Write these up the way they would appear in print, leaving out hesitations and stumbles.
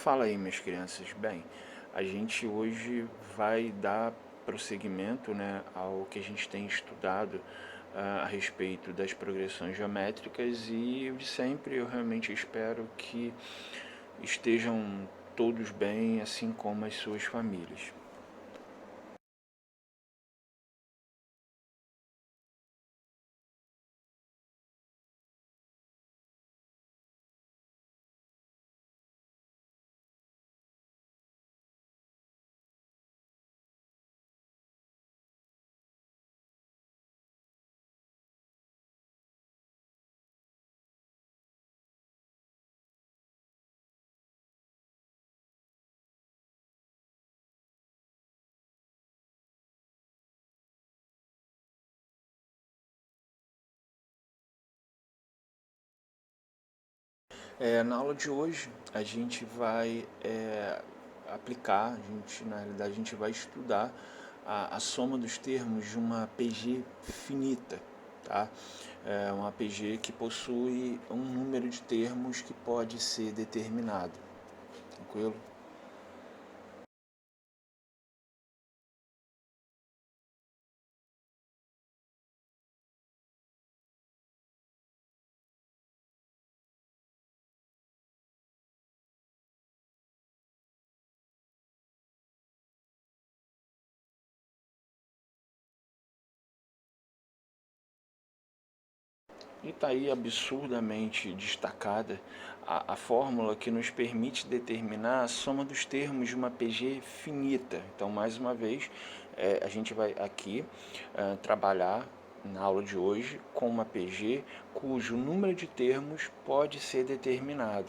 Fala aí, minhas crianças. Bem, a gente hoje vai dar prosseguimento, né, ao que a gente tem estudado a respeito das progressões geométricas e de sempre eu realmente espero que estejam todos bem, assim como as suas famílias. Na aula de hoje a gente vai aplicar, na realidade a gente vai estudar a soma dos termos de uma PG finita, tá? É uma PG que possui um número de termos que pode ser determinado, tranquilo? E está aí absurdamente destacada a fórmula que nos permite determinar a soma dos termos de uma PG finita. Então, mais uma vez, a gente vai aqui trabalhar na aula de hoje com uma PG cujo número de termos pode ser determinado.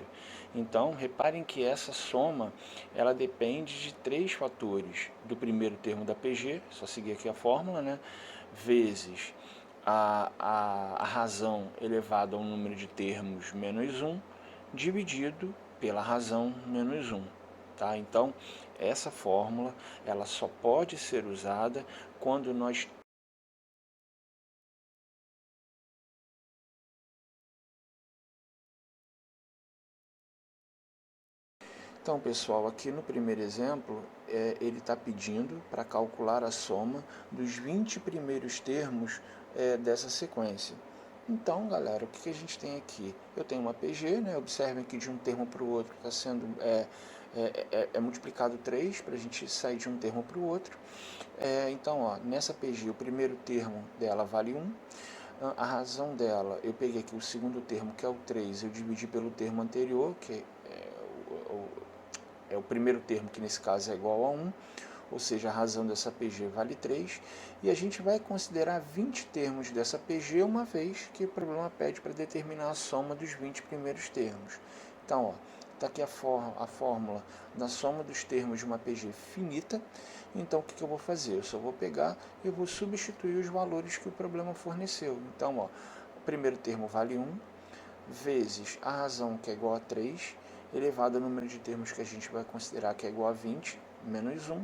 Então, reparem que essa soma ela depende de três fatores. Do primeiro termo da PG, só seguir aqui a fórmula, né? Vezes a razão elevada ao número de termos menos um dividido pela razão menos um. Tá? Então, essa fórmula ela só pode ser usada quando nós. Então, pessoal, aqui no primeiro exemplo, ele está pedindo para calcular a soma dos 20 primeiros termos dessa sequência. Então, galera, o que a gente tem aqui? Eu tenho uma PG, né? Observem que de um termo para o outro está sendo multiplicado 3 para a gente sair de um termo para o outro. Então, ó, nessa PG, o primeiro termo dela vale 1. A razão dela, eu peguei aqui o segundo termo, que é o 3, eu dividi pelo termo anterior, que é o primeiro termo, que nesse caso é igual a 1, ou seja, a razão dessa PG vale 3, e a gente vai considerar 20 termos dessa PG, uma vez que o problema pede para determinar a soma dos 20 primeiros termos. Então, está aqui a fórmula da soma dos termos de uma PG finita. Então, o que eu vou fazer? Eu só vou pegar e vou substituir os valores que o problema forneceu. Então, o primeiro termo vale 1, vezes a razão, que é igual a 3, elevado ao número de termos que a gente vai considerar que é igual a 20, menos 1,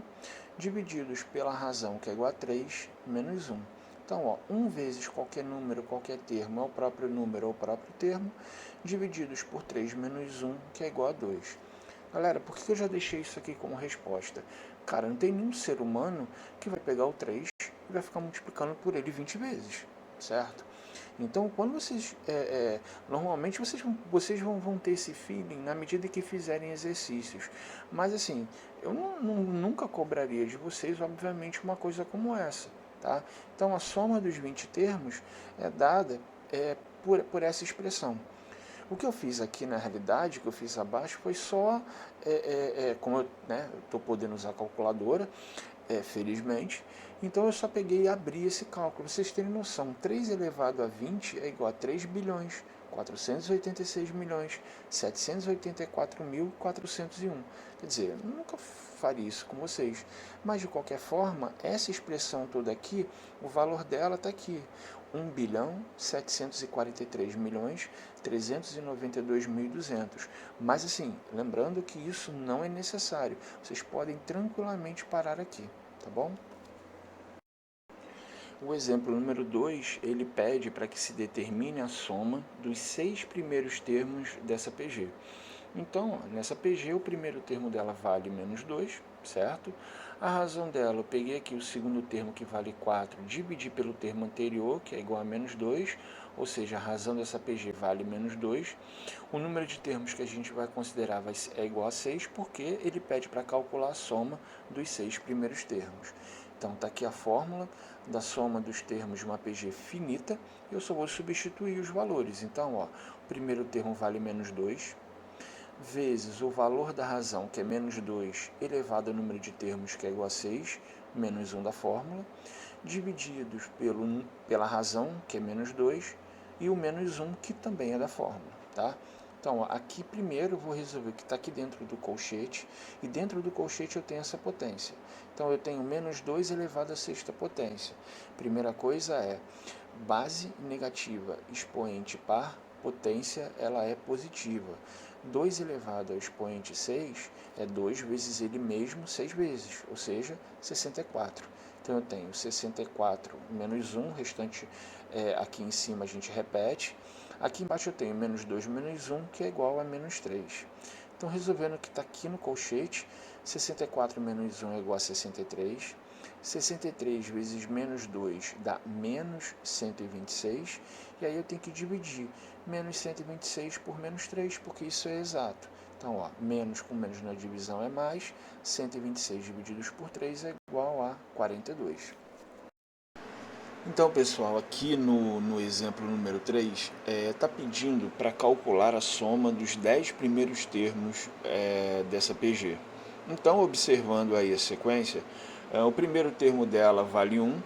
divididos pela razão, que é igual a 3, menos 1. Então, 1 vezes qualquer número, qualquer termo, é o próprio número ou o próprio termo, divididos por 3 menos 1, que é igual a 2. Galera, por que eu já deixei isso aqui como resposta? Cara, não tem nenhum ser humano que vai pegar o 3 e vai ficar multiplicando por ele 20 vezes, certo? Então, quando vocês. Normalmente vocês vão ter esse feeling na medida que fizerem exercícios. Mas, assim, eu nunca cobraria de vocês, obviamente, uma coisa como essa. Tá? Então, a soma dos 20 termos é dada por essa expressão. O que eu fiz aqui, na realidade, o que eu fiz abaixo, foi só, como eu estou podendo usar a calculadora, felizmente, então eu só peguei e abri esse cálculo. Vocês terem noção, 3 elevado a 20 é igual a 3 bilhões, 486 milhões, 784.401. Quer dizer, eu nunca faria isso com vocês. Mas, de qualquer forma, essa expressão toda aqui, o valor dela está aqui. 1 bilhão 743 milhões 392.200. Mas, assim, lembrando que isso não é necessário. Vocês podem tranquilamente parar aqui, tá bom? O exemplo número 2, ele pede para que se determine a soma dos 6 primeiros termos dessa PG. Então, ó, nessa PG, o primeiro termo dela vale menos 2, certo? A razão dela, eu peguei aqui o segundo termo que vale 4, dividi pelo termo anterior, que é igual a menos 2, ou seja, a razão dessa PG vale menos 2. O número de termos que a gente vai considerar é igual a 6, porque ele pede para calcular a soma dos 6 primeiros termos. Então, está aqui a fórmula da soma dos termos de uma PG finita, eu só vou substituir os valores. Então, ó, o primeiro termo vale menos 2, vezes o valor da razão, que é menos 2, elevado ao número de termos, que é igual a 6, menos 1 da fórmula, divididos pela razão, que é menos 2, e o menos 1, que também é da fórmula. Tá? Então, aqui primeiro eu vou resolver o que está aqui dentro do colchete, e dentro do colchete eu tenho essa potência. Então, eu tenho menos 2 elevado à sexta potência. Primeira coisa é, base negativa expoente par, potência ela é positiva. 2 elevado ao expoente 6 é 2 vezes ele mesmo 6 vezes, ou seja, 64. Então eu tenho 64 menos 1, restante aqui em cima a gente repete. Aqui embaixo eu tenho menos 2 menos 1, que é igual a menos 3. Então resolvendo o que está aqui no colchete, 64 menos 1 é igual a 63. 63 vezes menos 2 dá menos 126, e aí eu tenho que dividir menos 126 por menos 3, porque isso é exato. Então, ó, menos com menos na divisão é mais, 126 divididos por 3 é igual a 42. Então, pessoal, aqui no exemplo número 3, está pedindo para calcular a soma dos 10 primeiros termos dessa PG. Então, observando aí a sequência, o primeiro termo dela vale 1.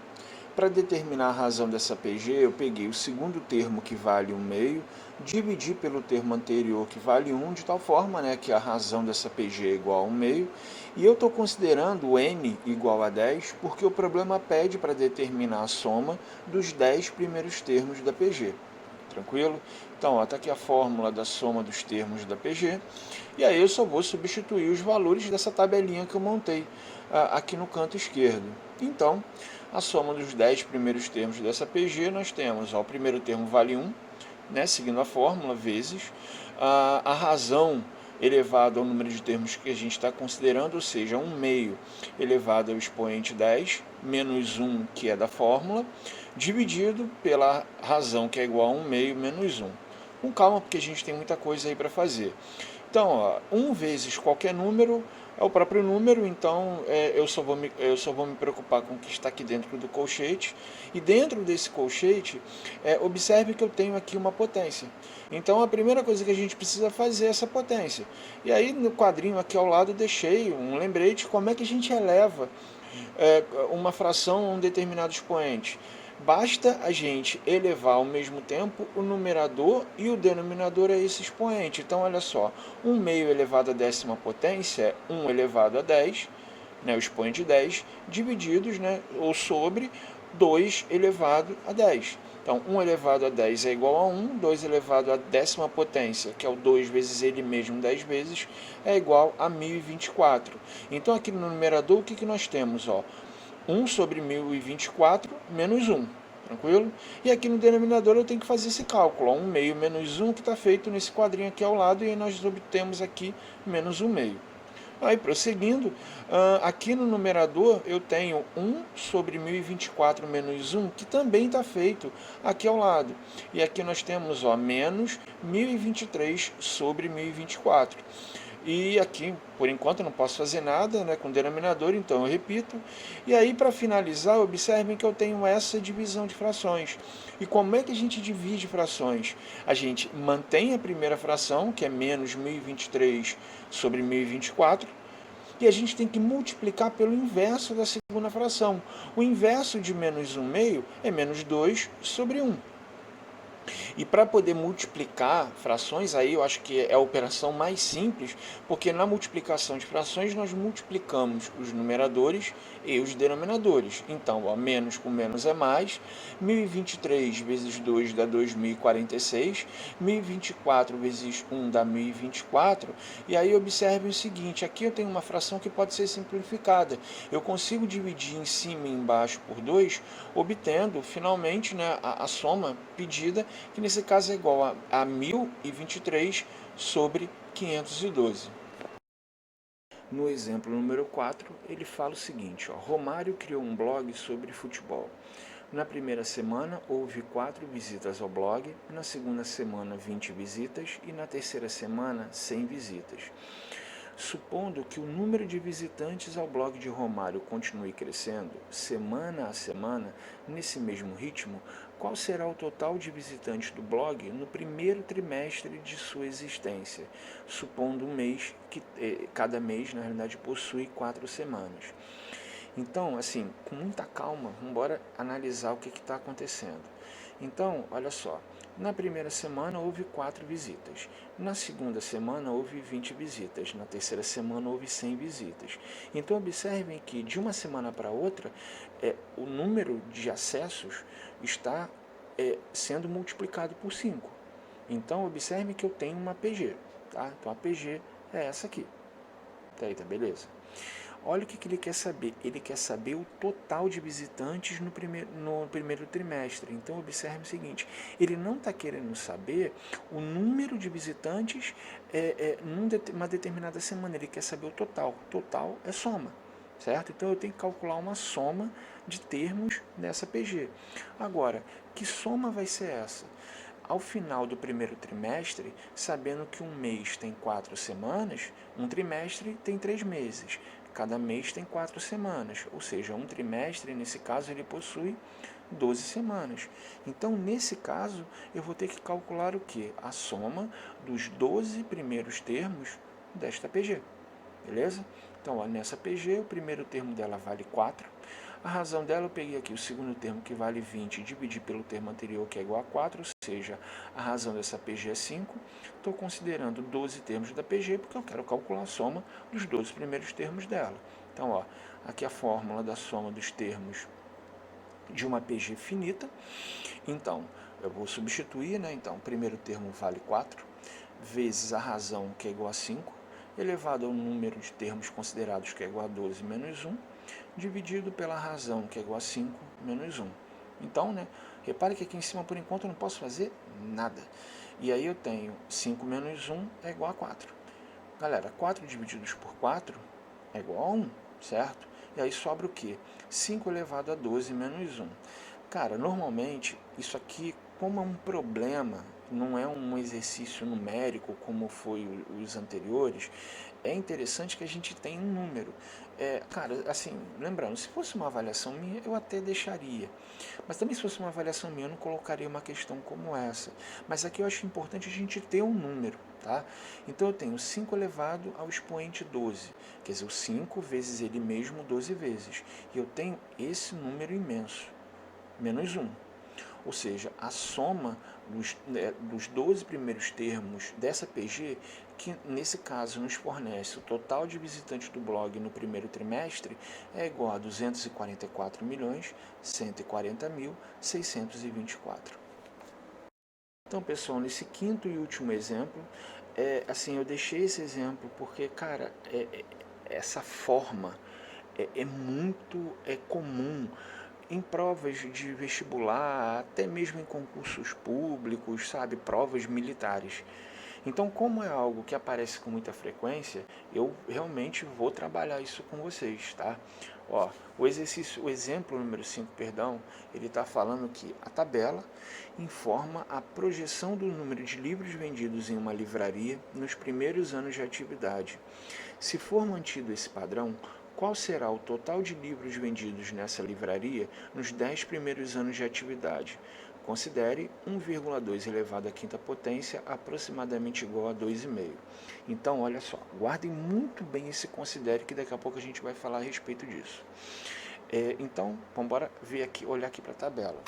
Para determinar a razão dessa PG, eu peguei o segundo termo, que vale 1/2, dividi pelo termo anterior, que vale 1, de tal forma que a razão dessa PG é igual a 1/2, e eu estou considerando o n igual a 10, porque o problema pede para determinar a soma dos 10 primeiros termos da PG. Tranquilo? Então, está aqui a fórmula da soma dos termos da PG, e aí eu só vou substituir os valores dessa tabelinha que eu montei aqui no canto esquerdo. Então, a soma dos 10 primeiros termos dessa PG, nós temos, o primeiro termo vale 1, seguindo a fórmula, vezes a razão elevado ao número de termos que a gente está considerando, ou seja, 1/2 elevado ao expoente 10, menos 1, que é da fórmula, dividido pela razão, que é igual a 1/2 menos 1. Com calma, porque a gente tem muita coisa aí para fazer. Então, ó, 1 vezes qualquer número é o próprio número, então eu só vou me preocupar com o que está aqui dentro do colchete. E dentro desse colchete, observe que eu tenho aqui uma potência. Então, a primeira coisa que a gente precisa fazer é essa potência. E aí, no quadrinho aqui ao lado, eu deixei um lembrete como é que a gente eleva uma fração a um determinado expoente. Basta a gente elevar ao mesmo tempo o numerador e o denominador a esse expoente. Então, olha só, 1/2 elevado à décima potência é 1 elevado a 10, o expoente 10, divididos, ou sobre 2 elevado a 10. Então, 1 elevado a 10 é igual a 1, 2 elevado à décima potência, que é o 2 vezes ele mesmo 10 vezes, é igual a 1024. Então, aqui no numerador, o que nós temos? 1 sobre 1024 menos 1, tranquilo? E aqui no denominador eu tenho que fazer esse cálculo, 1/2 menos 1, que está feito nesse quadrinho aqui ao lado, e aí nós obtemos aqui menos 1/2. Aí, prosseguindo, aqui no numerador eu tenho 1 sobre 1024 menos 1, que também está feito aqui ao lado. E aqui nós temos menos 1023 sobre 1024. E aqui, por enquanto, eu não posso fazer nada com o denominador, então eu repito. E aí, para finalizar, observem que eu tenho essa divisão de frações. E como é que a gente divide frações? A gente mantém a primeira fração, que é menos 1023 sobre 1024, e a gente tem que multiplicar pelo inverso da segunda fração. O inverso de menos 1/2 é menos 2 sobre 1. E para poder multiplicar frações, aí eu acho que é a operação mais simples, porque na multiplicação de frações nós multiplicamos os numeradores e os denominadores. Então, menos com menos é mais, 1023 vezes 2 dá 2046, 1024 vezes 1 dá 1024, e aí observe o seguinte, aqui eu tenho uma fração que pode ser simplificada. Eu consigo dividir em cima e embaixo por 2, obtendo finalmente a soma pedida, que nesse caso é igual a 1023 sobre 512. No exemplo número 4, ele fala o seguinte, ó, Romário criou um blog sobre futebol. Na primeira semana, houve 4 visitas ao blog, na segunda semana, 20 visitas e na terceira semana, 100 visitas. Supondo que o número de visitantes ao blog de Romário continue crescendo, semana a semana, nesse mesmo ritmo, qual será o total de visitantes do blog no primeiro trimestre de sua existência, supondo um mês que cada mês, na realidade, possui 4 semanas. Então, assim, com muita calma, vamos embora analisar o que está acontecendo. Então, olha só, na primeira semana houve 4 visitas, na segunda semana houve 20 visitas, na terceira semana houve 100 visitas. Então, observem que de uma semana para outra, o número de acessos está sendo multiplicado por 5. Então, observe que eu tenho uma PG, tá? Então, a PG é essa aqui. Tá, beleza? Olha o que ele quer saber. Ele quer saber o total de visitantes no primeiro trimestre. Então, observe o seguinte. Ele não está querendo saber o número de visitantes numa determinada semana. Ele quer saber o total. Total é soma. Certo? Então, eu tenho que calcular uma soma de termos nessa PG. Agora, que soma vai ser essa? Ao final do primeiro trimestre, sabendo que um mês tem 4 semanas, um trimestre tem 3 meses. Cada mês tem 4 semanas, ou seja, um trimestre, nesse caso, ele possui 12 semanas. Então, nesse caso, eu vou ter que calcular o quê? A soma dos 12 primeiros termos desta PG. Beleza? Então, ó, nessa PG, o primeiro termo dela vale 4. A razão dela, eu peguei aqui o segundo termo, que vale 20, e dividi pelo termo anterior, que é igual a 4, ou seja, a razão dessa PG é 5. Estou considerando 12 termos da PG, porque eu quero calcular a soma dos 12 primeiros termos dela. Então, ó, aqui a fórmula da soma dos termos de uma PG finita. Então, eu vou substituir, né? Então, o primeiro termo vale 4, vezes a razão, que é igual a 5, elevado ao número de termos considerados, que é igual a 12 menos 1, dividido pela razão, que é igual a 5 menos 1. Então, né, repare que aqui em cima, por enquanto, eu não posso fazer nada. E aí eu tenho 5 menos 1 é igual a 4. Galera, 4 divididos por 4 é igual a 1, certo? E aí sobra o quê? 5 elevado a 12 menos 1. Cara, normalmente, isso aqui, como é um problema, não é um exercício numérico como foi os anteriores, é interessante que a gente tenha um número. Cara, assim, lembrando, se fosse uma avaliação minha, eu até deixaria. Mas também se fosse uma avaliação minha, eu não colocaria uma questão como essa. Mas aqui eu acho importante a gente ter um número, tá? Então eu tenho 5 elevado ao expoente 12, quer dizer, o 5 vezes ele mesmo 12 vezes. E eu tenho esse número imenso, menos 1. Ou seja, a soma dos 12 primeiros termos dessa PG, que nesse caso nos fornece o total de visitantes do blog no primeiro trimestre, é igual a 244.140.624. Então, pessoal, nesse quinto e último exemplo, assim, eu deixei esse exemplo porque, cara, essa forma é muito comum em provas de vestibular, até mesmo em concursos públicos, sabe, provas militares. Então, como é algo que aparece com muita frequência, eu realmente vou trabalhar isso com vocês, tá? Ó, o exemplo número 5, perdão, ele está falando que a tabela informa a projeção do número de livros vendidos em uma livraria nos primeiros anos de atividade. Se for mantido esse padrão, qual será o total de livros vendidos nessa livraria nos 10 primeiros anos de atividade? Considere 1,2 elevado à quinta potência, aproximadamente igual a 2,5. Então, olha só, guardem muito bem esse considere, que daqui a pouco a gente vai falar a respeito disso. Então, vamos embora olhar aqui para a tabela.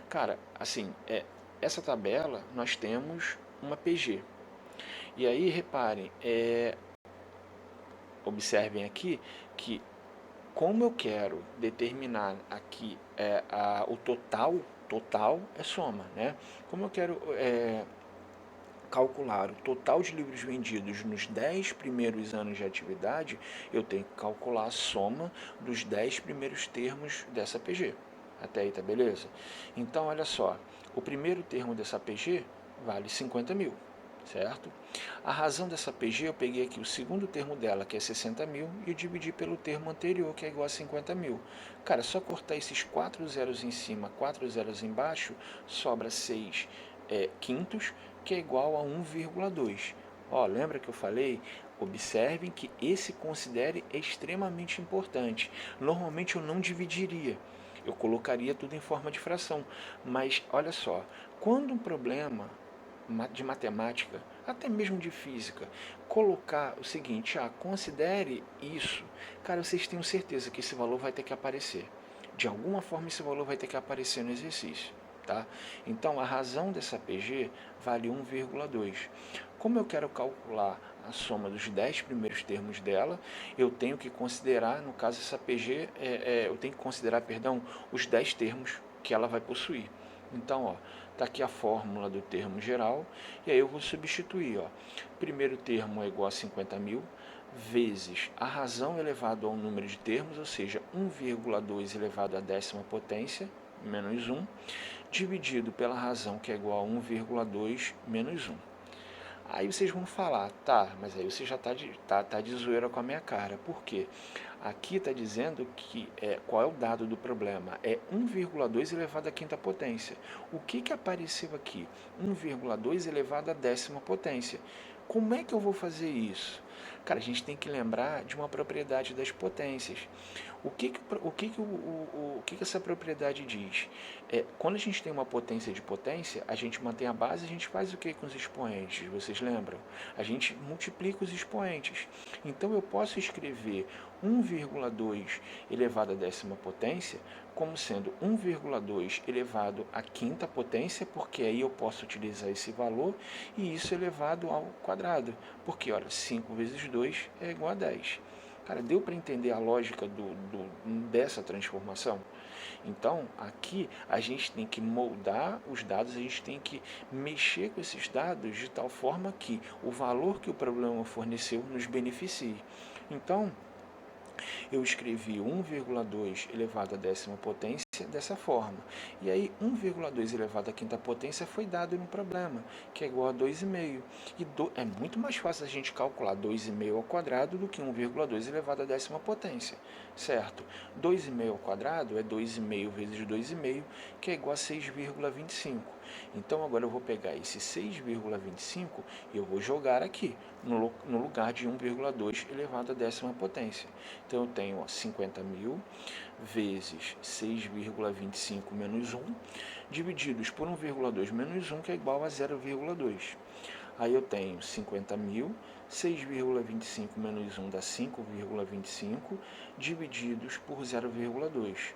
Cara, assim, essa tabela nós temos uma PG. E aí, reparem, observem aqui que, como eu quero determinar aqui o total é soma, né? Como eu quero calcular o total de livros vendidos nos 10 primeiros anos de atividade, eu tenho que calcular a soma dos 10 primeiros termos dessa PG. Até aí, tá beleza? Então, olha só, o primeiro termo dessa PG vale 50 mil. certo? A razão dessa PG, eu peguei aqui o segundo termo dela, que é 60 mil, e eu dividi pelo termo anterior, que é igual a 50 mil. Cara, é só cortar esses 4 zeros em cima, 4 zeros embaixo, sobra 6 quintos, que é igual a 1,2. Ó, lembra que eu falei? Observem que esse considere é extremamente importante. Normalmente eu não dividiria, eu colocaria tudo em forma de fração. Mas olha só, quando um problema de matemática, até mesmo de física, colocar o seguinte, considere isso, cara, vocês tenham certeza que esse valor vai ter que aparecer. De alguma forma esse valor vai ter que aparecer no exercício. Tá? Então a razão dessa PG vale 1,2. Como eu quero calcular a soma dos 10 primeiros termos dela, eu tenho que considerar, no caso essa PG, eu tenho que considerar, perdão, os 10 termos que ela vai possuir. Então, ó, tá aqui a fórmula do termo geral, e aí eu vou substituir, ó. Primeiro termo é igual a 50 mil, vezes a razão elevado ao número de termos, ou seja, 1,2 elevado à décima potência, menos 1, dividido pela razão, que é igual a 1,2 menos 1. Aí vocês vão falar, tá, mas aí você já tá de zoeira com a minha cara. Por quê? Aqui está dizendo que qual é o dado do problema? É 1,2 elevado à quinta potência. O que apareceu aqui? 1,2 elevado à décima potência. Como é que eu vou fazer isso? Cara, a gente tem que lembrar de uma propriedade das potências. O que essa propriedade diz? Quando a gente tem uma potência de potência, a gente mantém a base, a gente faz o que com os expoentes? Vocês lembram? A gente multiplica os expoentes. Então eu posso escrever 1,2 elevado à décima potência como sendo 1,2 elevado à quinta potência, porque aí eu posso utilizar esse valor, e isso elevado ao quadrado, porque olha, 5 vezes 2 é igual a 10. Cara, deu para entender a lógica dessa transformação? Então, aqui a gente tem que moldar os dados, a gente tem que mexer com esses dados de tal forma que o valor que o problema forneceu nos beneficie. Então, eu escrevi 1,2 elevado à décima potência dessa forma. E aí 1,2 elevado à quinta potência foi dado no problema, que é igual a 2,5. É muito mais fácil a gente calcular 2,5 ao quadrado do que 1,2 elevado à décima potência, certo? 2,5 ao quadrado é 2,5 vezes 2,5, que é igual a 6,25. Então agora eu vou pegar esse 6,25 e eu vou jogar aqui, no lugar de 1,2 elevado à décima potência. Então eu tenho 50 mil vezes 6,25 menos 1, divididos por 1,2 menos 1, que é igual a 0,2. Aí eu tenho 50 mil, 6,25 menos 1 dá 5,25, divididos por 0,2.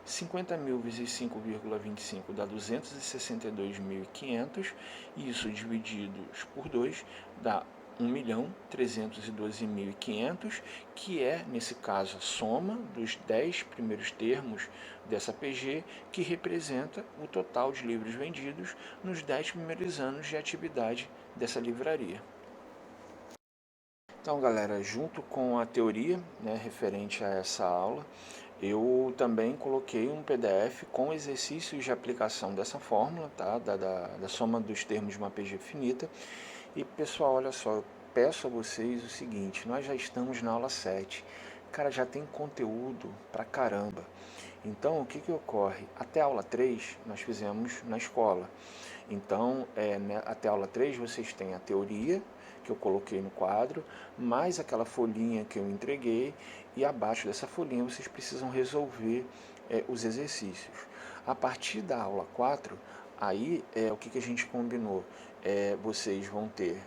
50 mil vezes 5,25 dá 262.500, e isso divididos por 2 dá 1.312.500, que é, nesse caso, a soma dos 10 primeiros termos dessa PG, que representa o total de livros vendidos nos 10 primeiros anos de atividade dessa livraria. Então, galera, junto com a teoria, né, referente a essa aula, eu também coloquei um PDF com exercícios de aplicação dessa fórmula, tá? da soma dos termos de uma PG finita. E pessoal, olha só, eu peço a vocês o seguinte, nós já estamos na aula 7, cara, já tem conteúdo pra caramba. Então, o que ocorre? Até a aula 3 nós fizemos na escola. Então, até a aula 3 vocês têm a teoria, que eu coloquei no quadro, mais aquela folhinha que eu entreguei, e abaixo dessa folhinha vocês precisam resolver os exercícios. A partir da aula 4, aí o que a gente combinou? Vocês vão ter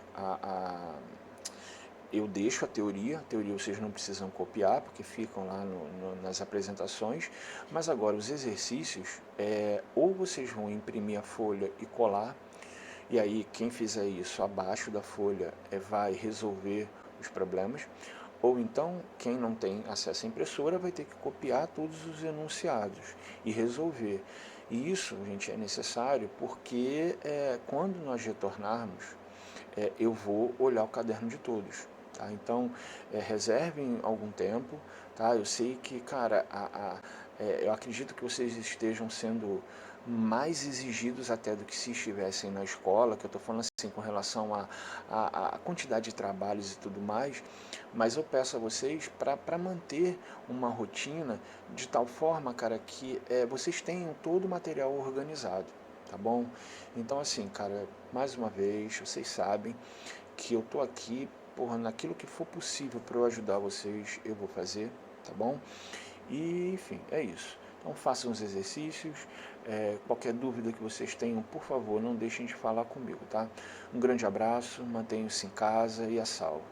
eu deixo a teoria vocês não precisam copiar, porque ficam lá nas apresentações, mas agora os exercícios, ou vocês vão imprimir a folha e colar, e aí quem fizer isso abaixo da folha vai resolver os problemas, ou então quem não tem acesso à impressora vai ter que copiar todos os enunciados e resolver. E isso, gente, é necessário porque quando nós retornarmos, eu vou olhar o caderno de todos. Tá? Então, reservem algum tempo. Tá? Eu sei que, cara, eu acredito que vocês estejam sendo mais exigidos até do que se estivessem na escola, que eu estou falando assim com relação à quantidade de trabalhos e tudo mais, mas eu peço a vocês para manter uma rotina de tal forma, cara, que vocês tenham todo o material organizado, tá bom? Então assim, cara, mais uma vez, vocês sabem que eu tô aqui, porra, naquilo que for possível para eu ajudar vocês, eu vou fazer, tá bom? E, enfim, é isso. Então façam os exercícios. Qualquer dúvida que vocês tenham, por favor, não deixem de falar comigo, tá? Um grande abraço, mantenham-se em casa e a salvo.